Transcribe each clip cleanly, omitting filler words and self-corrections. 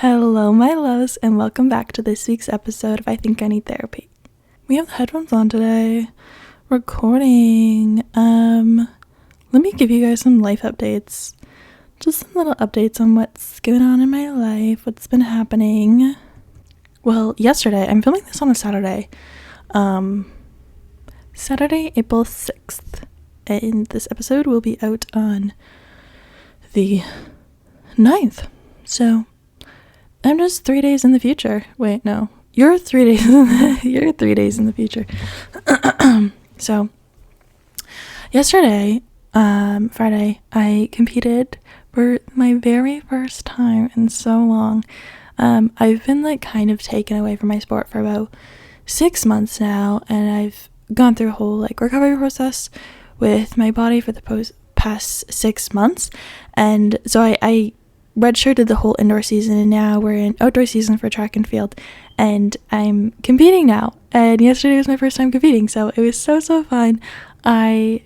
Hello, my loves, and welcome back to this week's episode of I Think I Need Therapy. We have the headphones on today, recording. Let me give you guys some life updates. Just some little updates on what's going on in my life, what's been happening. Well, yesterday, I'm filming this on a Saturday. Saturday, April 6th. And this episode will be out on the 9th. So I'm just 3 days in the future. Wait, no. You're 3 days you're 3 days in the future. So yesterday, Friday, I competed for my very first time in so long. I've been kind of taken away from my sport for about 6 months now, and I've gone through a whole recovery process with my body for the past 6 months. And so I redshirted the whole indoor season, and now we're in outdoor season for track and field, and I'm competing now. And yesterday was my first time competing, so it was so fun. I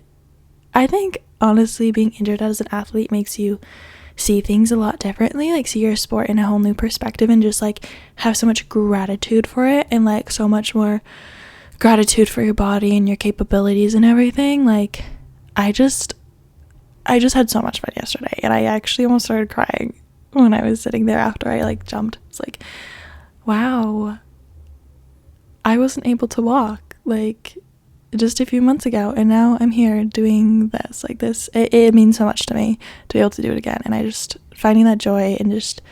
think honestly being injured as an athlete makes you see things a lot differently, see your sport in a whole new perspective, and just have so much gratitude for it, and so much more gratitude for your body and your capabilities and everything. I just had so much fun yesterday, and I actually almost started crying when I was sitting there after I jumped. It's wow, I wasn't able to walk just a few months ago, and now I'm here doing this. It means so much to me to be able to do it again, and I just finding that joy and just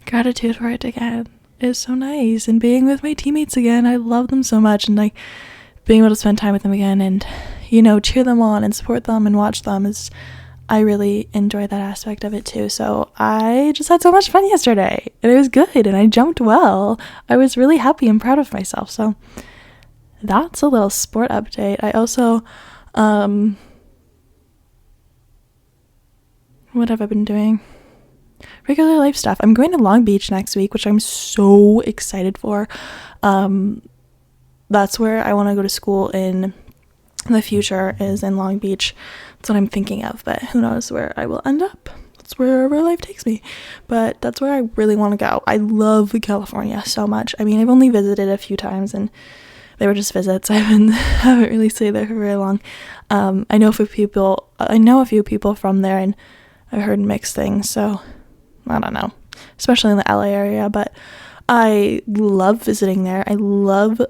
gratitude for it again is so nice. And being with my teammates again, I love them so much, and being able to spend time with them again and cheer them on and support them and watch them I really enjoy that aspect of it too. So I just had so much fun yesterday, and it was good, and I jumped well. I was really happy and proud of myself. So that's a little sport update. I also what have I been doing? Regular life stuff. I'm going to Long Beach next week, which I'm so excited for. That's where I want to go to school in the future, is in Long Beach. That's what I'm thinking of, but who knows where I will end up. That's wherever life takes me, but that's where I really want to go. I love California so much. I've only visited a few times, and they were just visits. I haven't really stayed there for very long. I know a few people from there, and I've heard mixed things, so I don't know, especially in the LA area, but I love visiting there. I love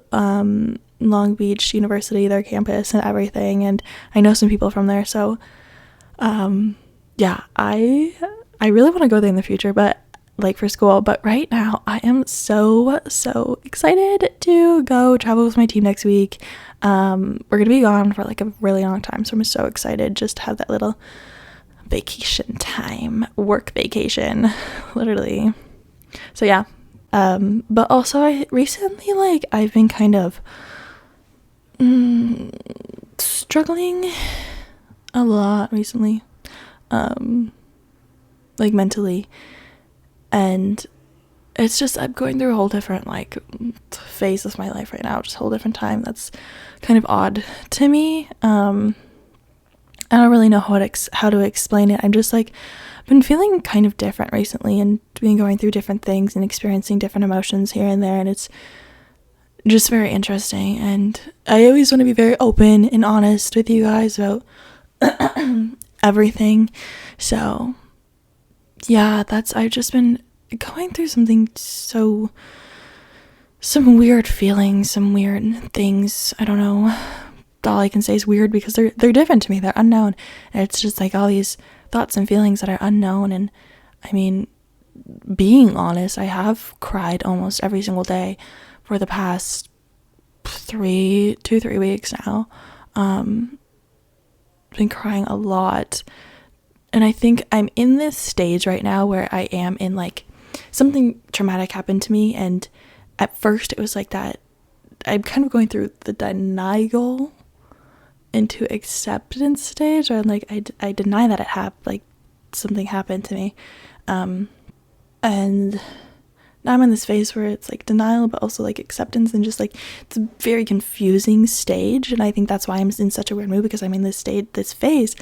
Long Beach University, their campus and everything, and I know some people from there, so yeah, I really want to go there in the future, but for school. But right now I am so excited to go travel with my team next week. We're gonna be gone for a really long time, so I'm so excited just to have that little vacation time, work vacation, literally. So yeah, but also I recently I've been kind of struggling a lot recently, mentally, and it's just I'm going through a whole different phase of my life right now, just a whole different time that's kind of odd to me. I don't really know how to explain it. I'm just been feeling kind of different recently, and been going through different things and experiencing different emotions here and there, and it's just very interesting. And I always want to be very open and honest with you guys about everything. So yeah, I've just been going through some weird feelings, some weird things. I don't know. All I can say is weird, because they're different to me. They're unknown. And it's just all these thoughts and feelings that are unknown. And being honest, I have cried almost every single day for the past 3 weeks now. Been crying a lot, and I think I'm in this stage right now where I am in something traumatic happened to me, and at first it was that I'm kind of going through the denial into acceptance stage, or I deny that it happened, something happened to me, and now I'm in this phase where it's denial, but also acceptance, and just it's a very confusing stage. And I think that's why I'm in such a weird mood, because I'm in this phase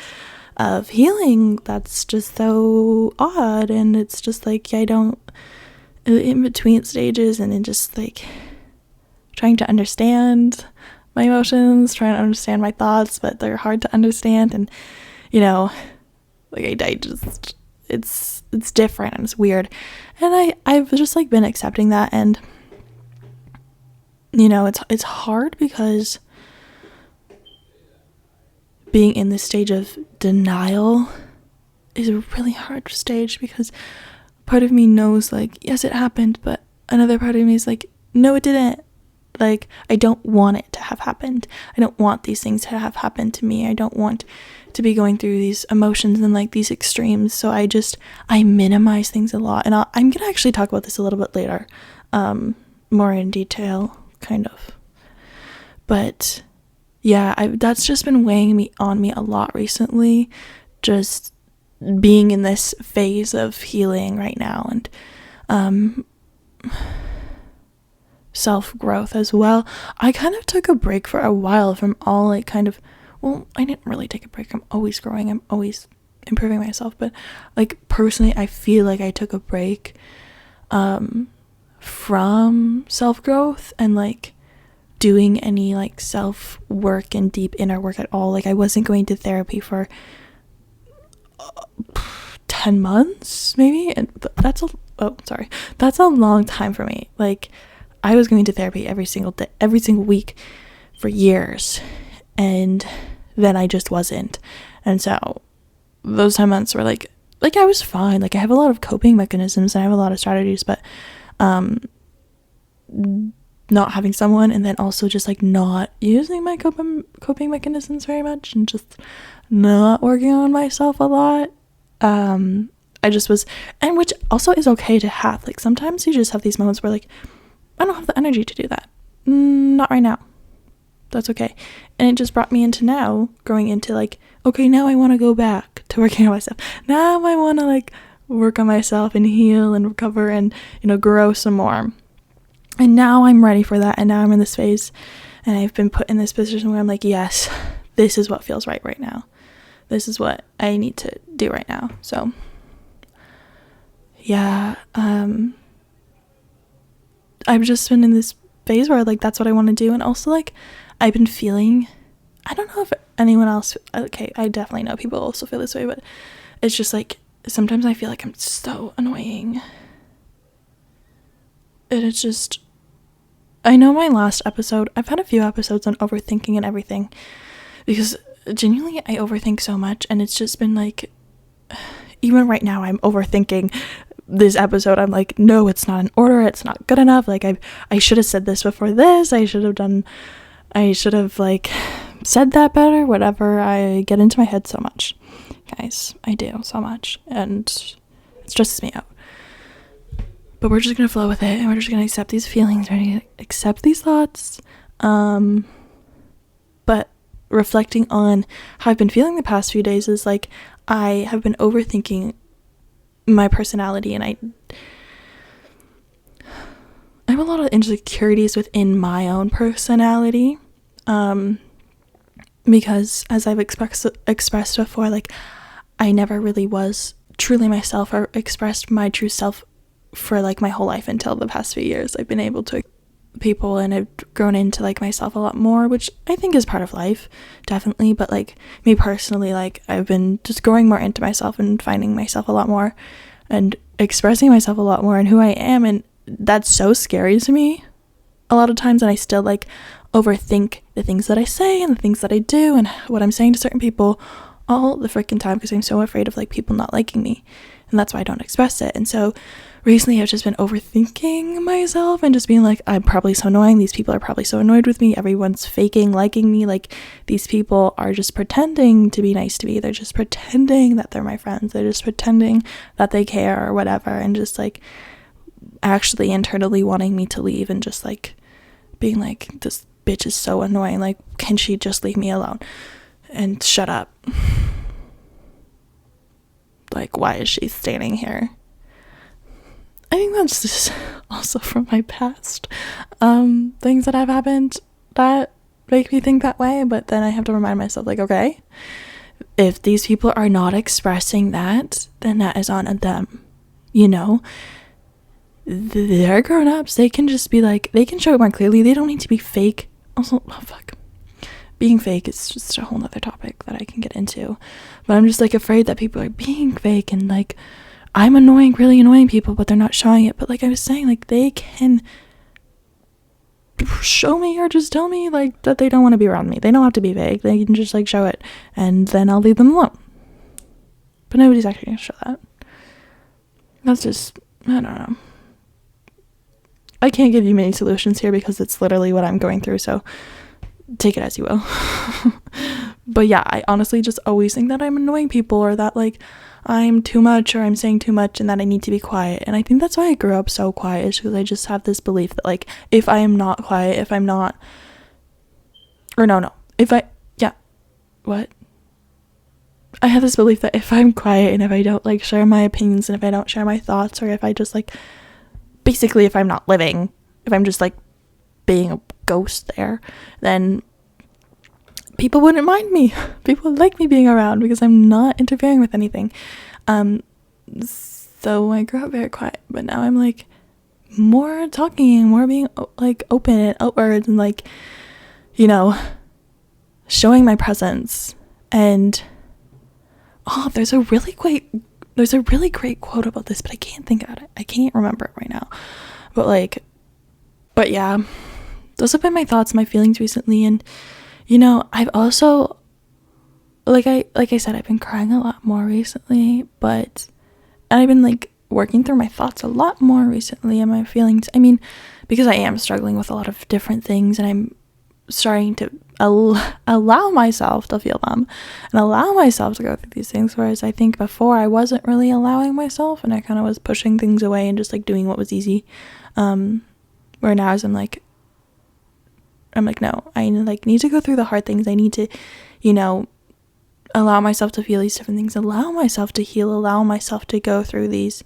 of healing that's just so odd. And it's just in between stages, and in just like trying to understand my emotions, trying to understand my thoughts, but they're hard to understand. And like I just, it's different and it's weird, and I've just like been accepting that. And it's hard because being in this stage of denial is a really hard stage, because part of me knows like, yes, it happened, but another part of me is like, no, it didn't. Like, I don't want it to have happened. I don't want these things to have happened to me. I don't want to be going through these emotions and like these extremes. So I minimize things a lot. And I'm gonna actually talk about this a little bit later, more in detail, kind of. But yeah, that's just been weighing on me a lot recently, just being in this phase of healing right now, and self-growth as well. I kind of took a break for a while from all like kind of, well, I didn't really take a break. I'm always growing. I'm always improving myself. But like personally, I feel like I took a break from self-growth and like doing any like self-work and deep inner work at all. Like I wasn't going to therapy for 10 months maybe, and that's a long time for me. Like I was going to therapy every single day, every single week for years, and then I just wasn't. And so those 10 months were like I was fine. Like I have a lot of coping mechanisms and I have a lot of strategies, but not having someone, and then also just like not using my coping mechanisms very much, and just not working on myself a lot. I just was, and which also is okay to have. Like sometimes you just have these moments where like, I don't have the energy to do that. Not right now. That's okay. And it just brought me into now growing into like, okay, now I want to go back to working on myself. Now I want to like work on myself and heal and recover and, grow some more. And now I'm ready for that. And now I'm in this phase, and I've been put in this position where I'm like, yes, this is what feels right now. This is what I need to do right now. So yeah, I've just been in this phase where like that's what I want to do. And also like I've been feeling, I don't know if anyone else, okay, I definitely know people also feel this way, but it's just like sometimes I feel like I'm so annoying. And it's just, I know my last episode, I've had a few episodes on overthinking and everything, because genuinely I overthink so much, and it's just been like, even right now I'm overthinking this episode. I'm like, no, it's not in order, it's not good enough, like I should have said this before this, I should have like said that better, whatever. I get into my head so much, guys, I do so much, and it stresses me out. But we're just gonna flow with it, and we're just gonna accept these feelings, we're gonna accept these thoughts. But reflecting on how I've been feeling the past few days is like I have been overthinking my personality, and I have a lot of insecurities within my own personality, because as I've expressed before, like I never really was truly myself or expressed my true self for like my whole life until the past few years. I've been able to people, and I've grown into like myself a lot more, which I think is part of life, definitely. But like me personally, like I've been just growing more into myself and finding myself a lot more and expressing myself a lot more and who I am, and that's so scary to me a lot of times. And I still like overthink the things that I say and the things that I do and what I'm saying to certain people all the freaking time, because I'm so afraid of like people not liking me, and that's why I don't express it. And so recently I've just been overthinking myself and just being like, I'm probably so annoying, these people are probably so annoyed with me, everyone's faking liking me, like these people are just pretending to be nice to me, they're just pretending that they're my friends, they're just pretending that they care or whatever, and just like actually internally wanting me to leave, and just like being like, this bitch is so annoying, like can she just leave me alone and shut up, like why is she standing here? I think that's just also from my past things that have happened that make me think that way. But then I have to remind myself, like, okay, if these people are not expressing that, then that is on them, they're grown-ups. They can just be like, they can show it more clearly. They don't need to be fake. Also, oh fuck, being fake is just a whole nother topic that I can get into, but I'm just like afraid that people are being fake, and like I'm really annoying people, but they're not showing it. But like I was saying, like they can show me or just tell me like that they don't want to be around me. They don't have to be vague. They can just like show it, and then I'll leave them alone. But nobody's actually gonna show that. That's just, I don't know. I can't give you many solutions here because it's literally what I'm going through, so take it as you will. But yeah, I honestly just always think that I'm annoying people, or that like I'm too much, or I'm saying too much, and that I need to be quiet. And I think that's why I grew up so quiet, is because I just have this belief that like if I am not quiet, if I'm not, or no, if I, yeah, what? I have this belief that if I'm quiet and if I don't like share my opinions, and if I don't share my thoughts, or if I just like, basically if I'm not living, if I'm just like being a ghost there, then people wouldn't mind me. People would like me being around because I'm not interfering with anything. So I grew up very quiet, but now I'm like more talking, more being like open and outwards, and like, you know, showing my presence. And there's a really great quote about this, but I can't think about it. I can't remember it right now. But yeah, those have been my thoughts, my feelings recently. And you know, I've also, like I said, I've been crying a lot more recently, and I've been like working through my thoughts a lot more recently, and my feelings. I mean, because I am struggling with a lot of different things, and I'm starting to allow myself to feel them and allow myself to go through these things, whereas I think before I wasn't really allowing myself, and I kind of was pushing things away and just like doing what was easy. Where now as I'm like, no, I like need to go through the hard things. I need to, you know, allow myself to feel these different things, allow myself to heal, allow myself to go through these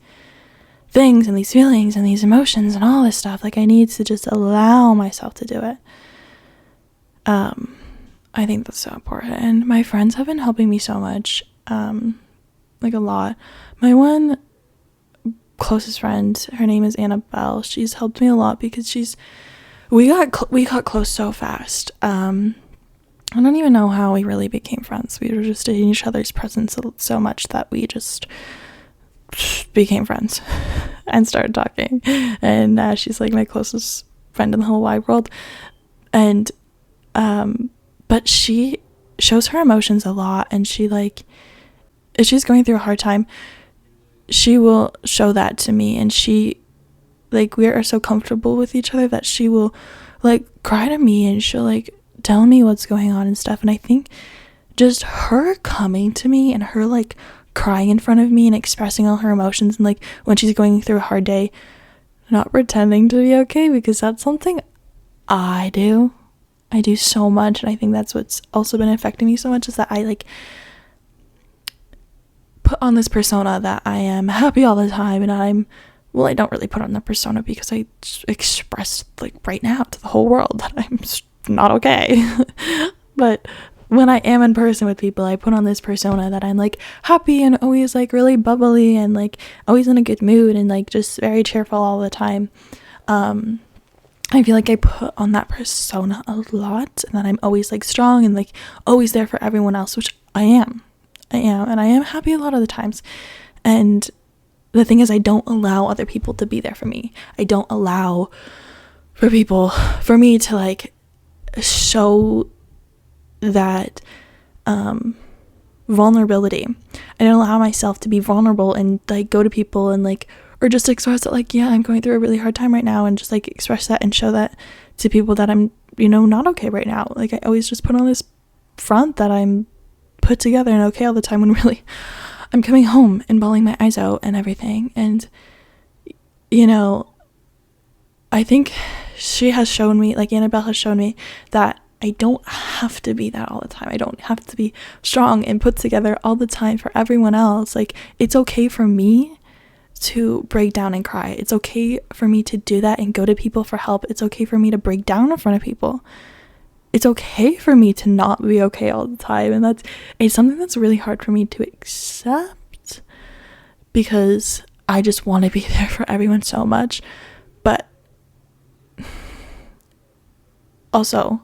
things and these feelings and these emotions and all this stuff. Like I need to just allow myself to do it. I think that's so important. And my friends have been helping me so much, like a lot. My one closest friend, her name is Annabelle. She's helped me a lot because we got close so fast. I don't even know how we really became friends. We were just in each other's presence so much that we just became friends and started talking. And she's like my closest friend in the whole wide world. And but she shows her emotions a lot, and she like, if she's going through a hard time, she will show that to me. And she, like, we are so comfortable with each other that she will like cry to me, and she'll like tell me what's going on and stuff. And I think just her coming to me and her like crying in front of me and expressing all her emotions, and like when she's going through a hard day, not pretending to be okay, because that's something I do so much. And I think that's what's also been affecting me so much, is that I like put on this persona that I am happy all the time, and I don't really put on the persona because I expressed like right now to the whole world that I'm not okay. But when I am in person with people, I put on this persona that I'm like happy and always like really bubbly and like always in a good mood and like just very cheerful all the time. I feel like I put on that persona a lot, and that I'm always like strong and like always there for everyone else, which I am, and I am happy a lot of the times. And the thing is, I don't allow other people to be there for me. I don't allow for me to like show that vulnerability. I don't allow myself to be vulnerable and like go to people and like, or just express that like, yeah, I'm going through a really hard time right now, and just like express that and show that to people that I'm, you know, not okay right now. Like I always just put on this front that I'm put together and okay all the time, when really I'm coming home and bawling my eyes out and everything. And you know, I think she has shown me, like Annabelle has shown me, that I don't have to be that all the time. I don't have to be strong and put together all the time for everyone else. Like it's okay for me to break down and cry. It's okay for me to do that and go to people for help. It's okay for me to break down in front of people. It's okay for me to not be okay all the time. And it's something that's really hard for me to accept, because I just want to be there for everyone so much. But also,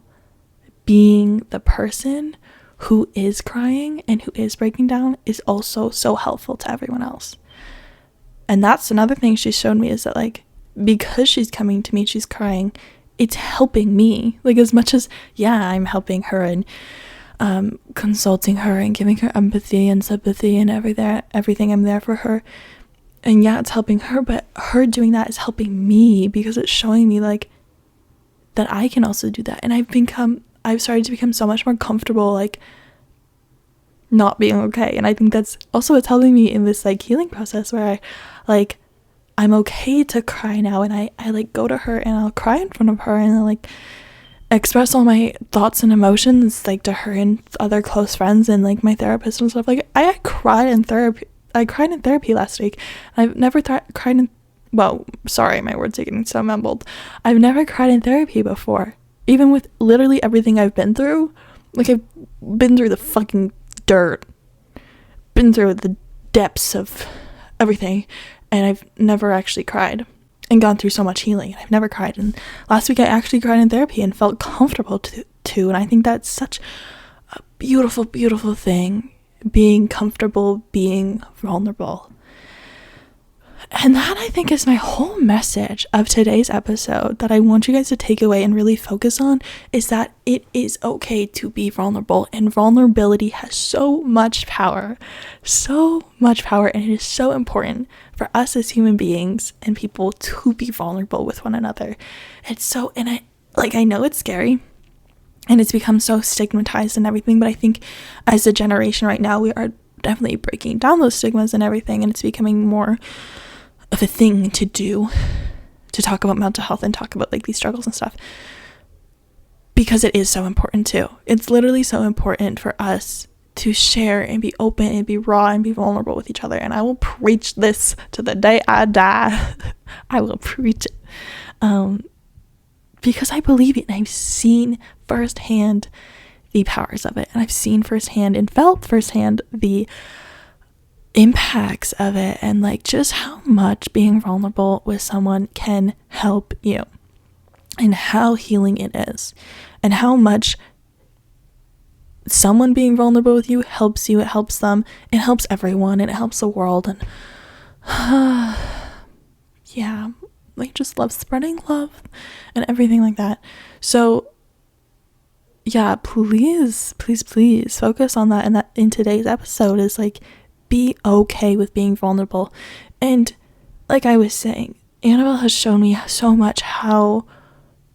being the person who is crying and who is breaking down is also so helpful to everyone else. And that's another thing she showed me, is that like, because she's coming to me, she's crying, it's helping me. Like, as much as, yeah, I'm helping her and consulting her and giving her empathy and sympathy and everything, I'm there for her. And yeah, it's helping her, but her doing that is helping me, because it's showing me like that I can also do that. And I've started to become so much more comfortable like not being okay. And I think that's also what's helping me in this like healing process, where I'm okay to cry now, and I like go to her and I'll cry in front of her and I'll like express all my thoughts and emotions like to her and other close friends and like my therapist and stuff. Like, I cried in therapy last week. I've never cried in, well, sorry, my words are getting so mumbled. I've never cried in therapy before, even with literally everything I've been through. Like, I've been through the fucking dirt, been through the depths of everything, and I've never actually cried and gone through so much healing. I've never cried, and last week I actually cried in therapy and felt comfortable to, and I think that's such a beautiful, beautiful thing, being comfortable, being vulnerable. And that, I think, is my whole message of today's episode that I want you guys to take away and really focus on, is that it is okay to be vulnerable, and vulnerability has so much power, and it is so important for us as human beings and people to be vulnerable with one another. I know it's scary and it's become so stigmatized and everything, but I think as a generation right now, we are definitely breaking down those stigmas and everything, and it's becoming more of a thing to do, to talk about mental health and talk about like these struggles and stuff, because it is so important too. It's literally so important for us to share and be open and be raw and be vulnerable with each other. And I will preach this to the day I die. I will preach it, because I believe it, and I've seen firsthand the powers of it, and I've seen firsthand and felt firsthand the impacts of it, and like just how much being vulnerable with someone can help you, and how healing it is, and how much someone being vulnerable with you helps you, it helps them, it helps everyone, and it helps the world. And yeah, like, just love spreading love and everything like that. So yeah, please focus on that, and that in today's episode is like, be okay with being vulnerable. And like I was saying, Annabelle has shown me so much how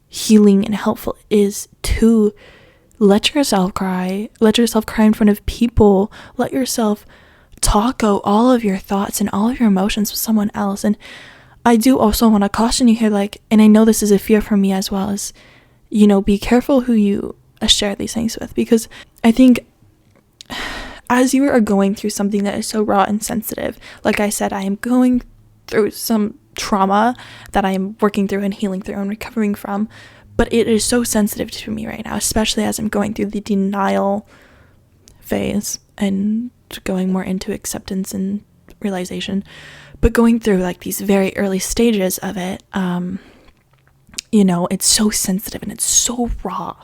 healing and helpful it is to let yourself cry in front of people, let yourself talk out all of your thoughts and all of your emotions with someone else. And I do also want to caution you here, like, and I know this is a fear for me as well, as, you know, be careful who you share these things with, because I think as you are going through something that is so raw and sensitive, like I said, I am going through some trauma that I am working through and healing through and recovering from, but it is so sensitive to me right now, especially as I'm going through the denial phase and going more into acceptance and realization, but going through like these very early stages of it, you know, it's so sensitive and it's so raw.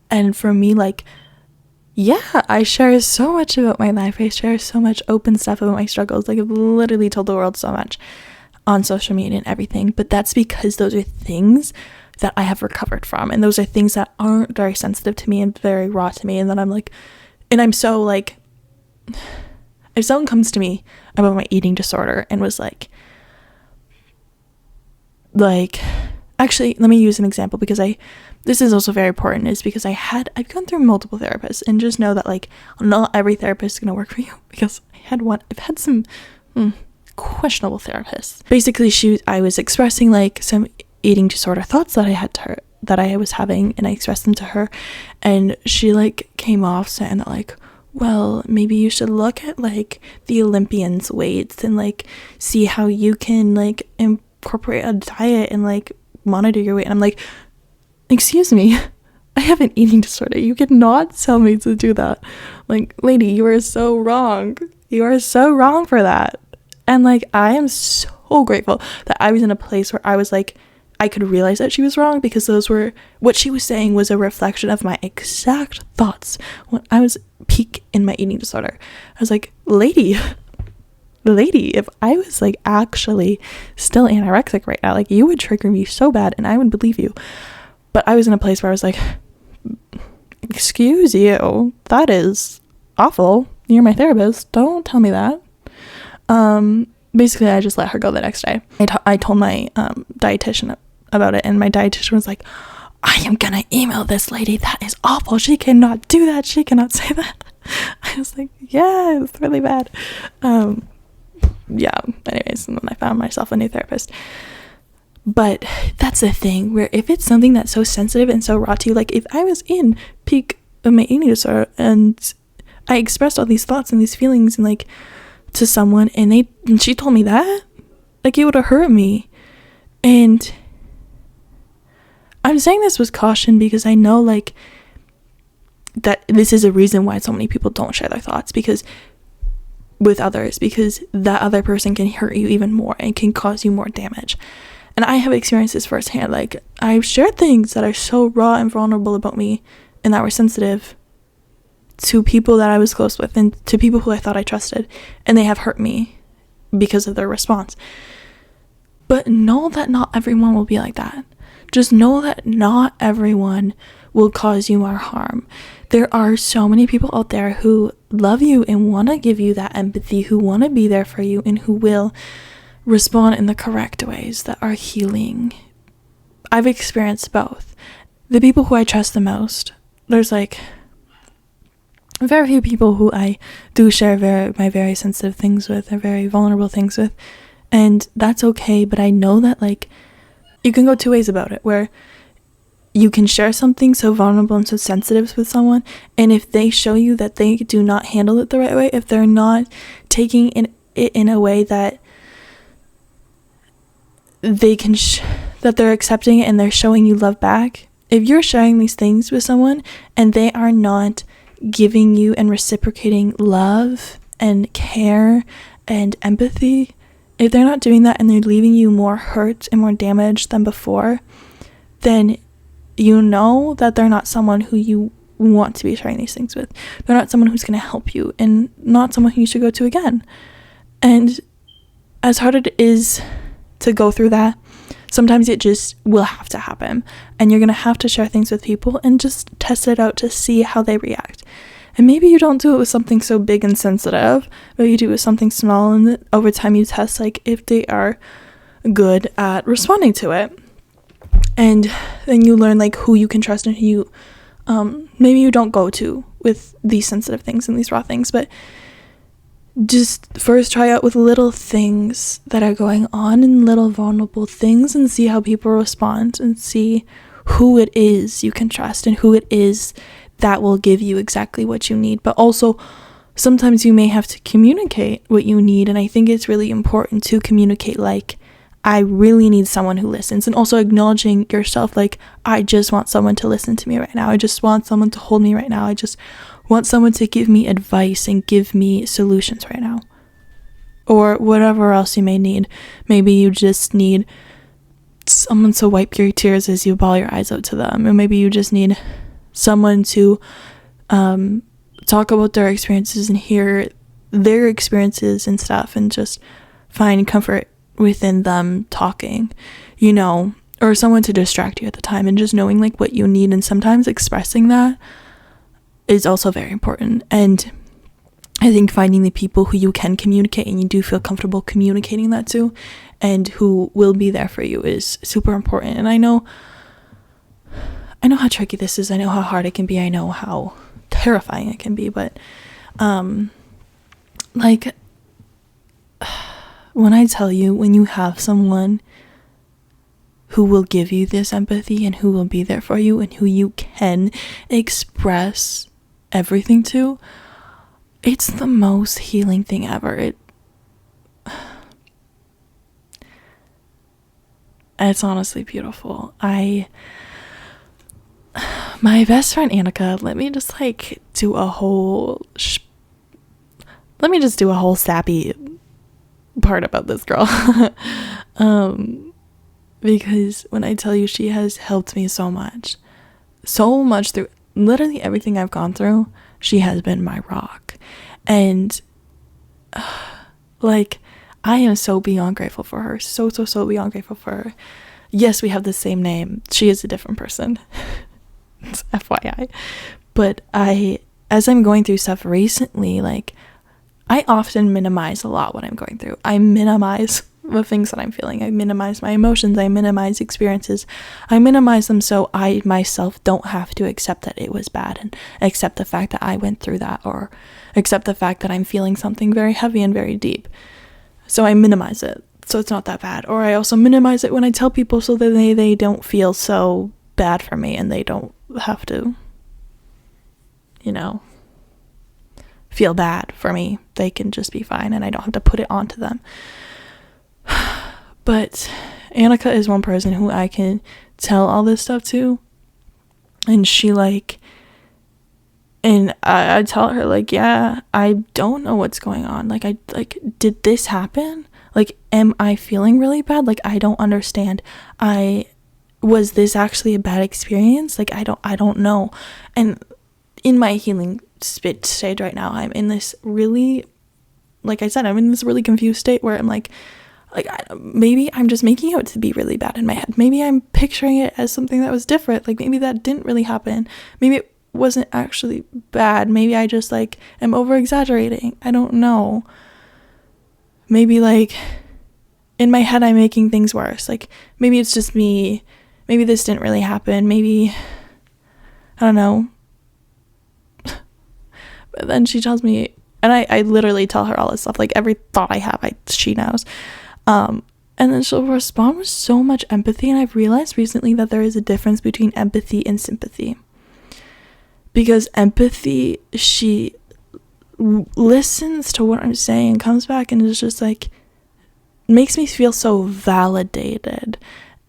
And for me, like, yeah, I share so much about my life. I share so much open stuff about my struggles. Like, I've literally told the world so much on social media and everything. But that's because those are things that I have recovered from. And those are things that aren't very sensitive to me and very raw to me. And then I'm like, and I'm so like, if someone comes to me about my eating disorder and was like, actually, let me use an example, because this is also very important, is because I've gone through multiple therapists, and just know that like not every therapist is going to work for you, because I've had some questionable therapists. Basically, I was expressing like some eating disorder thoughts that I was having, and I expressed them to her, and she like came off saying that like, well, maybe you should look at like the Olympians' weights and like see how you can like incorporate a diet and like monitor your weight. And I'm like, excuse me, I have an eating disorder. You cannot tell me to do that. Like, lady, you are so wrong. You are so wrong for that. And like, I am so grateful that I was in a place where I was like, I could realize that she was wrong, because what she was saying was a reflection of my exact thoughts when I was peak in my eating disorder. I was like, lady, if I was like actually still anorexic right now, like, you would trigger me so bad and I would believe you. But I was in a place where I was like, excuse you, that is awful. You're my therapist. Don't tell me that. Basically, I just let her go the next day. I told my dietitian about it, and my dietitian was like, I am gonna email this lady. That is awful. She cannot do that. She cannot say that. I was like, yeah, it's really bad. Yeah, anyways, and then I found myself a new therapist. But that's the thing, where if it's something that's so sensitive and so raw to you, like if I was in peak of my eating disorder and I expressed all these thoughts and these feelings and like to someone, and she told me that, like, it would have hurt me. And I'm saying this with caution, because I know like that this is a reason why so many people don't share their thoughts with others, because that other person can hurt you even more and can cause you more damage. And I have experienced this firsthand. Like, I've shared things that are so raw and vulnerable about me and that were sensitive to people that I was close with and to people who I thought I trusted, and they have hurt me because of their response. But know that not everyone will be like that. Just know that not everyone will cause you more harm. There are so many people out there who love you and want to give you that empathy, who want to be there for you, and who will respond in the correct ways that are healing. I've experienced both. The people who I trust the most, there's like very few people who I do share my very sensitive things with, or very vulnerable things with, and that's okay. But I know that like you can go two ways about it, where you can share something so vulnerable and so sensitive with someone, and if they show you that they do not handle it the right way, if they're not taking it in a way that they can that they're accepting it and they're showing you love back, if you're sharing these things with someone and they are not giving you and reciprocating love and care and empathy, if they're not doing that and they're leaving you more hurt and more damaged than before, then you know that they're not someone who you want to be sharing these things with. They're not someone who's going to help you, and not someone who you should go to again. And as hard it is to go through that, sometimes it just will have to happen, and you're going to have to share things with people and just test it out to see how they react. And maybe you don't do it with something so big and sensitive, but you do it with something small, and over time you test like if they are good at responding to it. And then you learn like who you can trust and who you maybe you don't go to with these sensitive things and these raw things. But just first try out with little things that are going on and little vulnerable things, and see how people respond, and see who it is you can trust and who it is that will give you exactly what you need. But also sometimes you may have to communicate what you need, and I think it's really important to communicate like, I really need someone who listens, and also acknowledging yourself like, I just want someone to listen to me right now. I just want someone to hold me right now. I just want someone to give me advice and give me solutions right now. Or whatever else you may need. Maybe you just need someone to wipe your tears as you bawl your eyes out to them. Or maybe you just need someone to talk about their experiences and hear their experiences and stuff, and just find comfort within them talking, you know, or someone to distract you at the time, and just knowing like what you need, and sometimes expressing that is also very important. And I think finding the people who you can communicate and you do feel comfortable communicating that to, and who will be there for you, is super important. And I know how tricky this is. I know how hard it can be. I know how terrifying it can be, but like, when I tell you, when you have someone who will give you this empathy and who will be there for you and who you can express everything to, it's the most healing thing ever. It's honestly beautiful. My best friend Annika, let me just do a whole sappy part about this girl. Because when I tell you, she has helped me so much through literally everything I've gone through. She has been my rock. And like, I am so beyond grateful for her. So beyond grateful for her. Yes, we have the same name. She is a different person. It's FYI. But as I'm going through stuff recently, like, I often minimize a lot what I'm going through. I minimize the things that I'm feeling. I minimize my emotions. I minimize experiences. I minimize them so I myself don't have to accept that it was bad and accept the fact that I went through that, or accept the fact that I'm feeling something very heavy and very deep. So I minimize it so it's not that bad. Or I also minimize it when I tell people so that they don't feel so bad for me and they don't have to, feel bad for me. They can just be fine and I don't have to put it onto them. But Annika is one person who I can tell all this stuff to, and she and I tell her, like, yeah, I don't know what's going on. Like, did this happen? Like, am I feeling really bad? Like, I don't understand. Was this actually a bad experience? Like, I don't know. And in my healing stage right now, I'm in this really, like I said, I'm in this really confused state where I'm like, maybe I'm just making it to be really bad in my head. Maybe I'm picturing it as something that was different. Like, maybe that didn't really happen. Maybe it wasn't actually bad. Maybe I just, like, am over exaggerating. I don't know. Maybe, like, in my head I'm making things worse. Like, maybe it's just me. Maybe this didn't really happen. Maybe, I don't know. But then she tells me, and I literally tell her all this stuff, like, every thought I have, she knows. And then she'll respond with so much empathy, and I've realized recently that there is a difference between empathy and sympathy. Because empathy, she listens to what I'm saying, comes back and is just like, makes me feel so validated,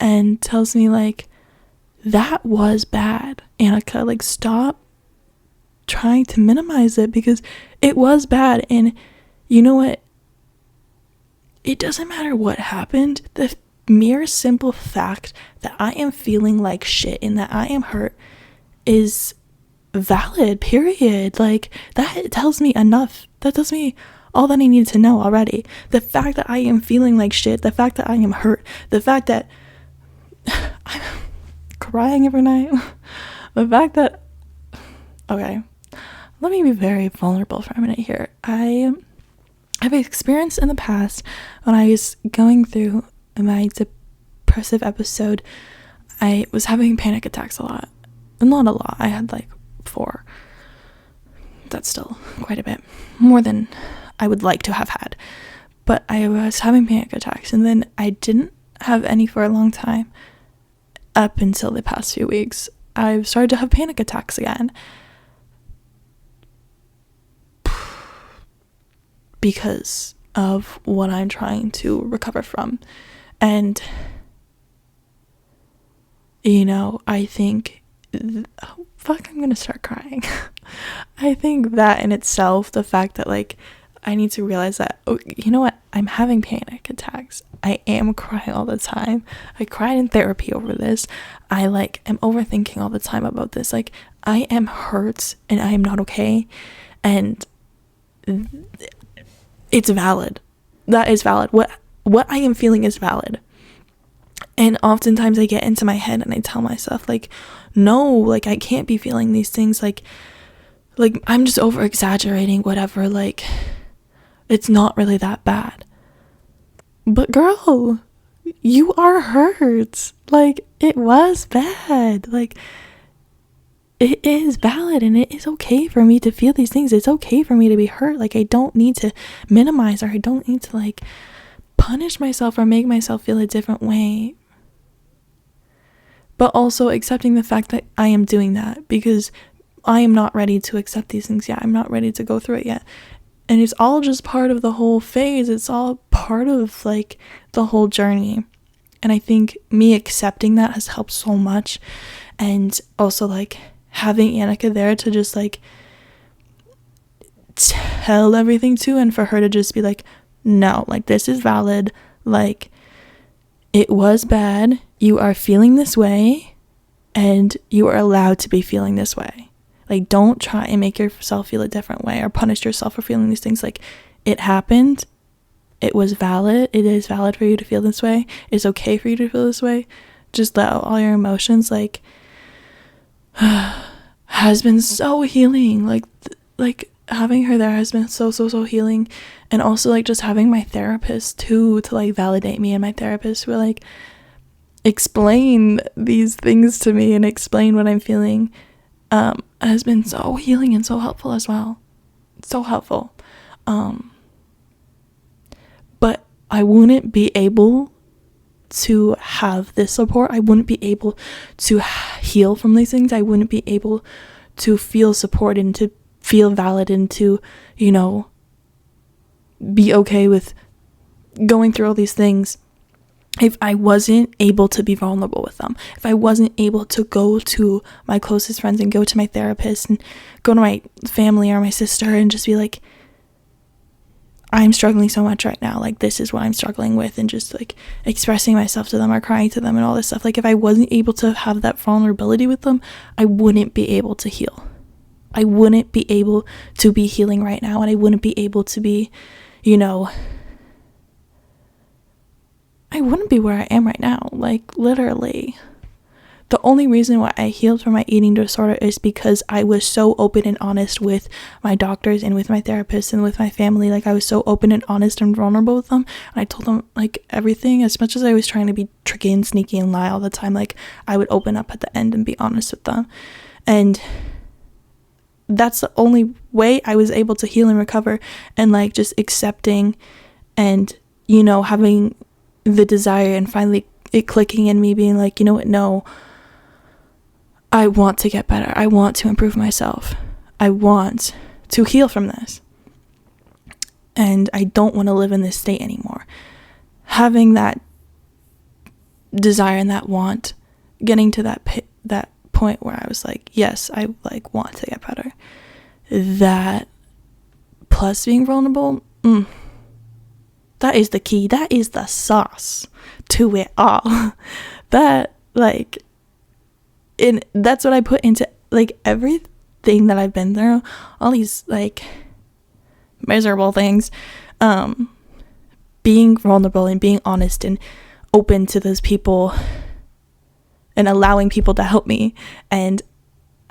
and tells me, like, that was bad, Annika, like, stop trying to minimize it, because it was bad. And you know what? It doesn't matter what happened. The mere simple fact that I am feeling like shit and that I am hurt is valid, period. Like, that tells me enough. That tells me all that I need to know already. The fact that I am feeling like shit, the fact that I am hurt, the fact that I'm crying every night, the fact that, okay, let me be very vulnerable for a minute here. I've experienced in the past, when I was going through my depressive episode, I was having panic attacks a lot. Not a lot. I had like 4. That's still quite a bit. More than I would like to have had. But I was having panic attacks, and then I didn't have any for a long time. Up until the past few weeks, I've started to have panic attacks again. Because of what I'm trying to recover from. And, I think, I'm gonna start crying. I think that in itself, the fact that, like, I need to realize that, you know what, I'm having panic attacks. I am crying all the time. I cried in therapy over this. I, like, am overthinking all the time about this. Like, I am hurt and I am not okay. And it's valid. That is valid. What I am feeling is valid. And oftentimes I get into my head and I tell myself, like, no, like, I can't be feeling these things. Like I'm just over exaggerating, whatever. Like, it's not really that bad. But girl, you are hurt. Like, it was bad. Like, it is valid and it is okay for me to feel these things. It's okay for me to be hurt. Like, I don't need to minimize, or I don't need to, like, punish myself or make myself feel a different way. But also accepting the fact that I am doing that, because I am not ready to accept these things yet. I'm not ready to go through it yet. And it's all just part of the whole phase. It's all part of, like, the whole journey. And I think me accepting that has helped so much. And also, like, having Annika there to just, like, tell everything to, and for her to just be like, no, like, this is valid. Like, it was bad. You are feeling this way, and you are allowed to be feeling this way. Like, don't try and make yourself feel a different way or punish yourself for feeling these things. Like, it happened. It was valid. It is valid for you to feel this way. It's okay for you to feel this way. Just let out all your emotions. Like, has been so healing. Like having her there has been so healing. And also, like, just having my therapist too to like validate me, and my therapist will like explain these things to me and explain what I'm feeling, has been so healing and so helpful as well. So helpful. But I wouldn't be able to have this support. I wouldn't be able to heal from these things. I wouldn't be able to feel supported and to feel valid and to, you know, be okay with going through all these things if I wasn't able to be vulnerable with them. If I wasn't able to go to my closest friends and go to my therapist and go to my family or my sister and just be like, I'm struggling so much right now, like, this is what I'm struggling with, and just like expressing myself to them or crying to them and all this stuff. Like, if I wasn't able to have that vulnerability with them, I wouldn't be able to heal. I wouldn't be able to be healing right now, and I wouldn't be able to be, you know, I wouldn't be where I am right now. Like, literally. The only reason why I healed from my eating disorder is because I was so open and honest with my doctors and with my therapist and with my family. Like, I was so open and honest and vulnerable with them. And I told them, like, everything. As much as I was trying to be tricky and sneaky and lie all the time, like, I would open up at the end and be honest with them. And that's the only way I was able to heal and recover, and, like, just accepting and, you know, having the desire and finally it clicking in me, being like, you know what, no, I want to get better. I want to improve myself. I want to heal from this. And I don't want to live in this state anymore. Having that desire and that want, getting to that point where I was like, yes, I like want to get better. That plus being vulnerable, that is the key. That is the sauce to it all. That, like, and that's what I put into, like, everything that I've been through, all these, like, miserable things, being vulnerable and being honest and open to those people and allowing people to help me, and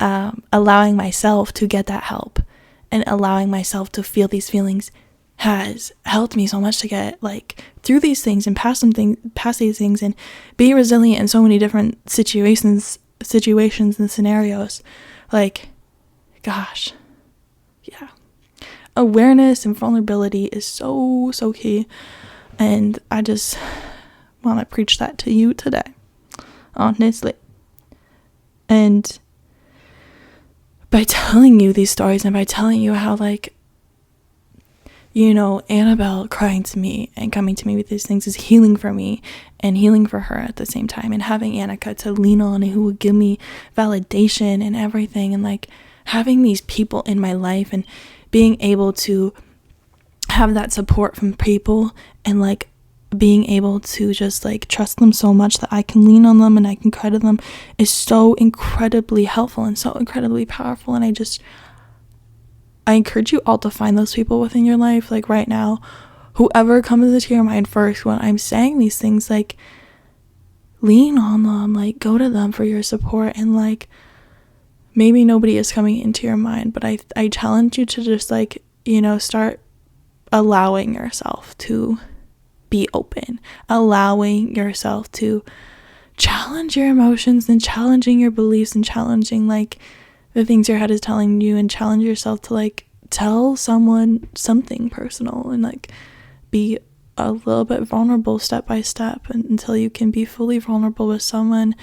allowing myself to get that help and allowing myself to feel these feelings has helped me so much to get, like, through these things and past these things and be resilient in so many different situations and scenarios. Like, gosh, yeah, awareness and vulnerability is so key, and I just want to preach that to you today, honestly. And by telling you these stories and by telling you how, like, you know, Annabelle crying to me and coming to me with these things is healing for me and healing for her at the same time, and having Annika to lean on and who would give me validation and everything, and, like, having these people in my life and being able to have that support from people, and, like, being able to just, like, trust them so much that I can lean on them and I can cry to them is so incredibly helpful and so incredibly powerful. And I encourage you all to find those people within your life. Like, right now, whoever comes into your mind first when I'm saying these things, like, lean on them, like, go to them for your support. And, like, maybe nobody is coming into your mind, but I challenge you to just, like, you know, start allowing yourself to be open, allowing yourself to challenge your emotions and challenging your beliefs and challenging, like, the things your head is telling you, and challenge yourself to, like, tell someone something personal and, like, be a little bit vulnerable step by step until you can be fully vulnerable with someone.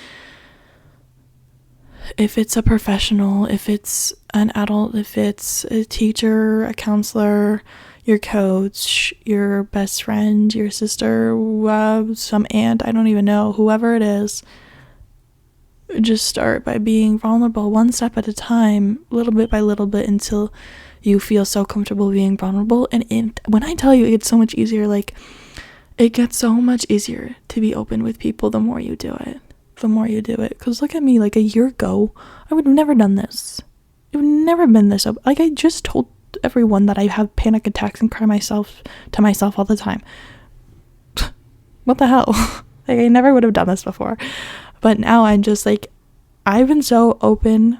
If it's a professional, if it's an adult, if it's a teacher, a counselor, your coach, your best friend, your sister, some aunt, I don't even know, whoever it is, just start by being vulnerable one step at a time, little bit by little bit, until you feel so comfortable being vulnerable. And when I tell you, it's so much easier. Like, it gets so much easier to be open with people the more you do it. Because look at me, like a year ago, I would have never done this. It would never been this open. Like, I just told everyone that I have panic attacks and cry to myself all the time. What the hell? Like, I never would have done this before. But now I'm just like, I've been so open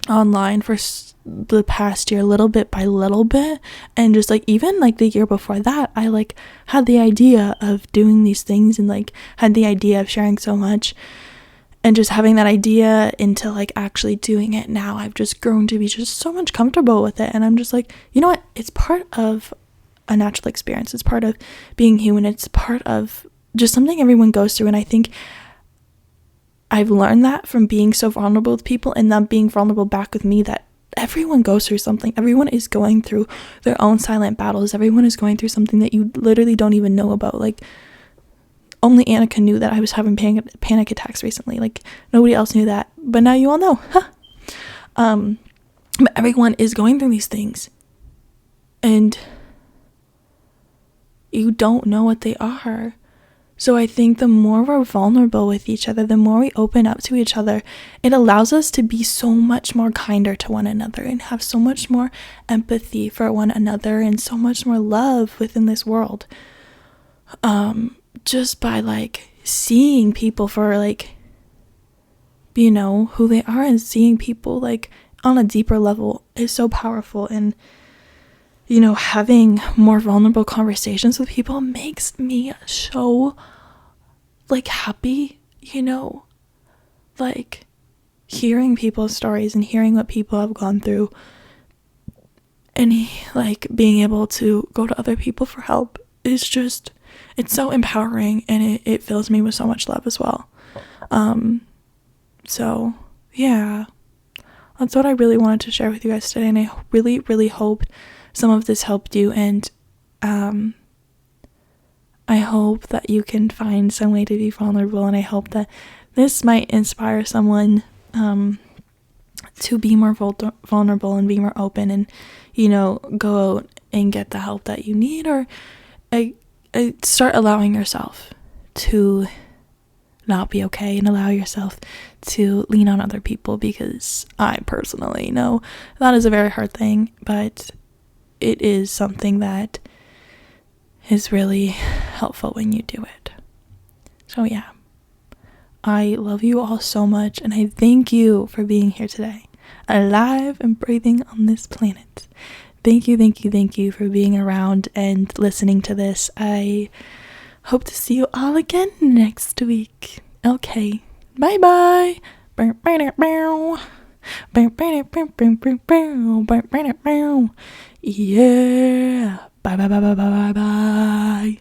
online for the past year, little bit by little bit, and just like even like the year before that, I like had the idea of doing these things and like had the idea of sharing so much, and just having that idea into like actually doing it. Now I've just grown to be just so much comfortable with it, and I'm just like, you know what, it's part of a natural experience, it's part of being human, it's part of just something everyone goes through. And I think I've learned that from being so vulnerable with people and them being vulnerable back with me, that everyone goes through something. Everyone is going through their own silent battles. Everyone is going through something that you literally don't even know about. Like, only Annika knew that I was having panic attacks recently. Like, nobody else knew that, but now you all know. But everyone is going through these things, and you don't know what they are. So I think the more we're vulnerable with each other, the more we open up to each other, it allows us to be so much more kinder to one another and have so much more empathy for one another and so much more love within this world. Just by like seeing people for like, you know, who they are, and seeing people like on a deeper level is so powerful. And you know, having more vulnerable conversations with people makes me so, like, happy, you know, like, hearing people's stories and hearing what people have gone through, and, like, being able to go to other people for help is just, it's so empowering, and it fills me with so much love as well. So, yeah, that's what I really wanted to share with you guys today, and I really, really hoped some of this helped you, and I hope that you can find some way to be vulnerable, and I hope that this might inspire someone to be more vulnerable and be more open, and, you know, go out and get the help that you need, or start allowing yourself to not be okay and allow yourself to lean on other people, because I personally know that is a very hard thing, but it is something that is really helpful when you do it. So yeah, I love you all so much, and I thank you for being here today, alive and breathing on this planet. Thank you for being around and listening to this. I hope to see you all again next week. Okay, bye bye. Yeah. Bye.